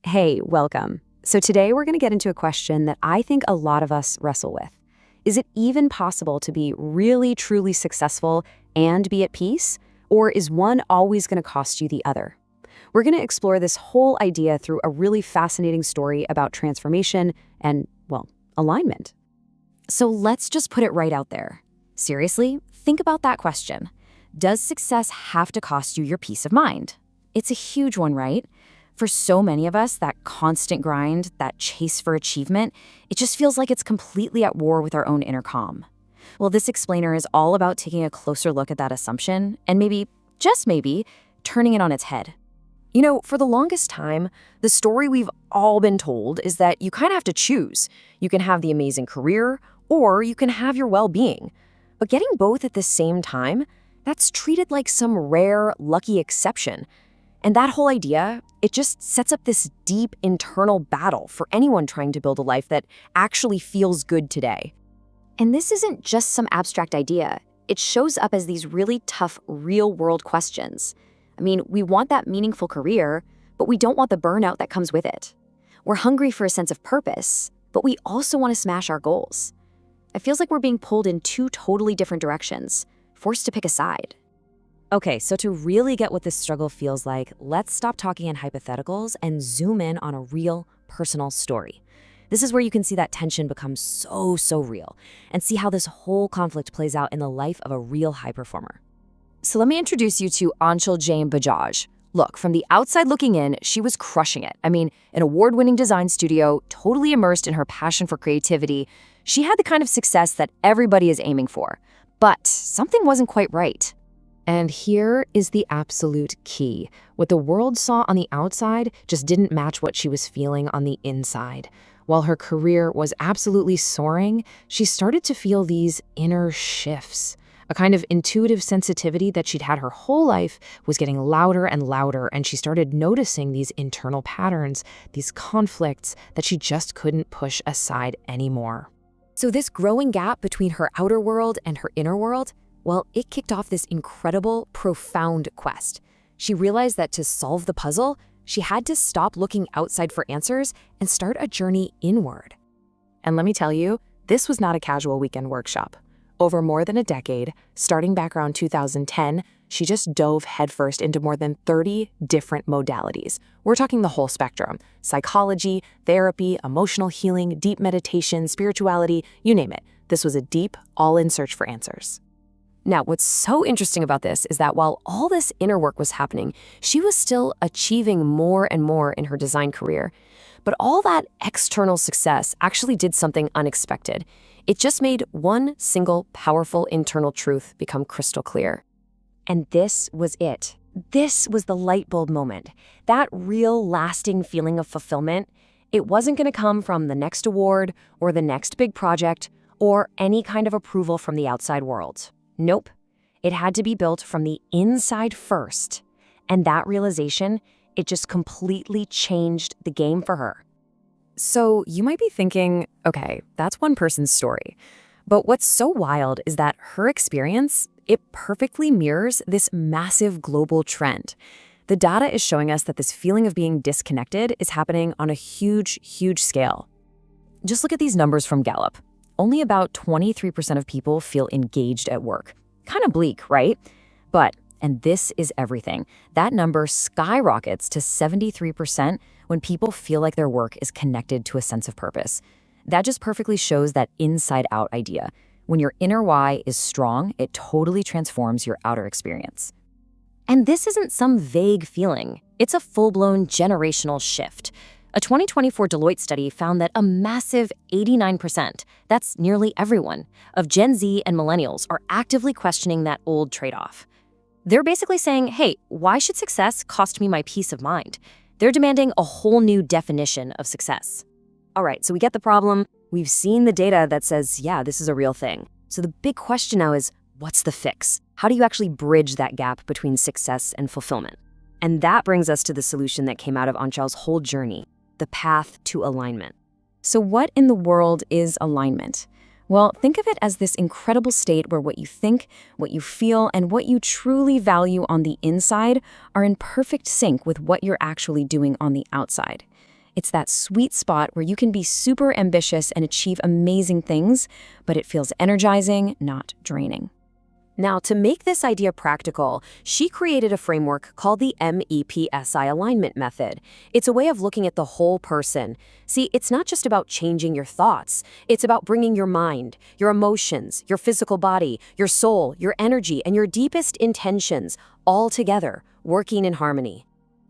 Hey, welcome. So today we're going to get into a question that I think a lot of us wrestle with. Is it even possible to be really, truly successful and be at peace? Or is one always going to cost you the other? We're going to explore this whole idea through a really fascinating story about transformation and, well, alignment. So let's just put it right out there. Seriously, think about that question. Does success have to cost you your peace of mind? It's a huge one, right? For so many of us, that constant grind, that chase for achievement, it just feels like it's completely at war with our own inner calm. Well, this explainer is all about taking a closer look at that assumption and maybe, just maybe, turning it on its head. You know, for the longest time, the story we've all been told is that you kind of have to choose. You can have the amazing career, or you can have your well-being. But getting both at the same time, that's treated like some rare, lucky exception. And that whole idea, it just sets up this deep internal battle for anyone trying to build a life that actually feels good today. And this isn't just some abstract idea. It shows up as these really tough, real-world questions. I mean, we want that meaningful career, but we don't want the burnout that comes with it. We're hungry for a sense of purpose, but we also want to smash our goals. It feels like we're being pulled in two totally different directions, forced to pick a side. Okay, so to really get what this struggle feels like, let's stop talking in hypotheticals and zoom in on a real, personal story. This is where you can see that tension become so real and see how this whole conflict plays out in the life of a real high performer. So let me introduce you to Anchal Jain Bajaj. Look, from the outside looking in, she was crushing it. I mean, an award-winning design studio, totally immersed in her passion for creativity. She had the kind of success that everybody is aiming for. But something wasn't quite right. And here is the absolute key. What the world saw on the outside just didn't match what she was feeling on the inside. While her career was absolutely soaring, she started to feel these inner shifts. A kind of intuitive sensitivity that she'd had her whole life was getting louder and louder, and she started noticing these internal patterns, these conflicts that she just couldn't push aside anymore. So this growing gap between her outer world and her inner world, well, it kicked off this incredible, profound quest. She realized that to solve the puzzle, she had to stop looking outside for answers and start a journey inward. And let me tell you, this was not a casual weekend workshop. Over more than a decade, starting back around 2010, she just dove headfirst into more than 30 different modalities. We're talking the whole spectrum: psychology, therapy, emotional healing, deep meditation, spirituality, you name it. This was a deep, all-in search for answers. Now, what's so interesting about this is that while all this inner work was happening, she was still achieving more and more in her design career. But all that external success actually did something unexpected. It just made one single powerful internal truth become crystal clear. And this was it. This was the light bulb moment. That real lasting feeling of fulfillment, it wasn't going to come from the next award or the next big project or any kind of approval from the outside world. Nope. It had to be built from the inside first. And that realization, it just completely changed the game for her. So you might be thinking, okay, that's one person's story. But what's so wild is that her experience, it perfectly mirrors this massive global trend. The data is showing us that this feeling of being disconnected is happening on a huge scale. Just look at these numbers from Gallup. Only about 23% of people feel engaged at work. Kind of bleak, right? But, and this is everything, that number skyrockets to 73% when people feel like their work is connected to a sense of purpose. That just perfectly shows that inside-out idea. When your inner why is strong, it totally transforms your outer experience. And this isn't some vague feeling. It's a full-blown generational shift. A 2024 Deloitte study found that a massive 89%, that's nearly everyone, of Gen Z and millennials are actively questioning that old trade-off. They're basically saying, hey, why should success cost me my peace of mind? They're demanding a whole new definition of success. All right, so we get the problem. We've seen the data that says, yeah, this is a real thing. So the big question now is, what's the fix? How do you actually bridge that gap between success and fulfillment? And that brings us to the solution that came out of Anchal's whole journey: the path to alignment. So what in the world is alignment? Well, think of it as this incredible state where what you think, what you feel, and what you truly value on the inside are in perfect sync with what you're actually doing on the outside. It's that sweet spot where you can be super ambitious and achieve amazing things, but it feels energizing, not draining. Now, to make this idea practical, she created a framework called the MEPSI alignment method. It's a way of looking at the whole person. See, it's not just about changing your thoughts. It's about bringing your mind, your emotions, your physical body, your soul, your energy, and your deepest intentions all together, working in harmony.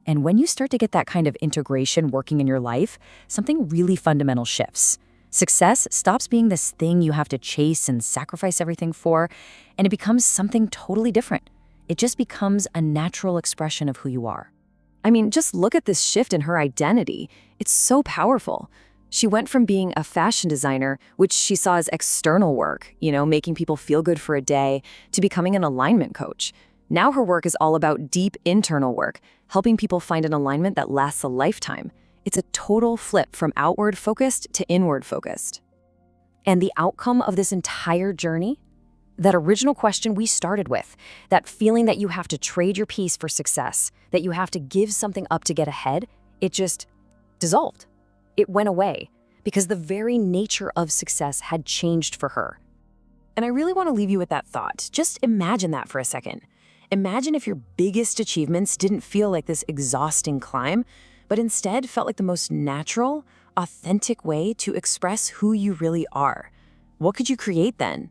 And when you start to get that kind of integration working in your life, something really fundamental shifts. Success stops being this thing you have to chase and sacrifice everything for, and it becomes something totally different. It just becomes a natural expression of who you are. I mean, just look at this shift in her identity. It's so powerful. She went from being a fashion designer, which she saw as external work, making people feel good for a day, to becoming an alignment coach. Now her work is all about deep internal work, helping people find an alignment that lasts a lifetime. It's a total flip from outward-focused to inward-focused. And the outcome of this entire journey? That original question we started with, that feeling that you have to trade your peace for success, that you have to give something up to get ahead, it just dissolved. It went away because the very nature of success had changed for her. And I really want to leave you with that thought. Just imagine that for a second. Imagine if your biggest achievements didn't feel like this exhausting climb, but instead felt like the most natural, authentic way to express who you really are. What could you create then?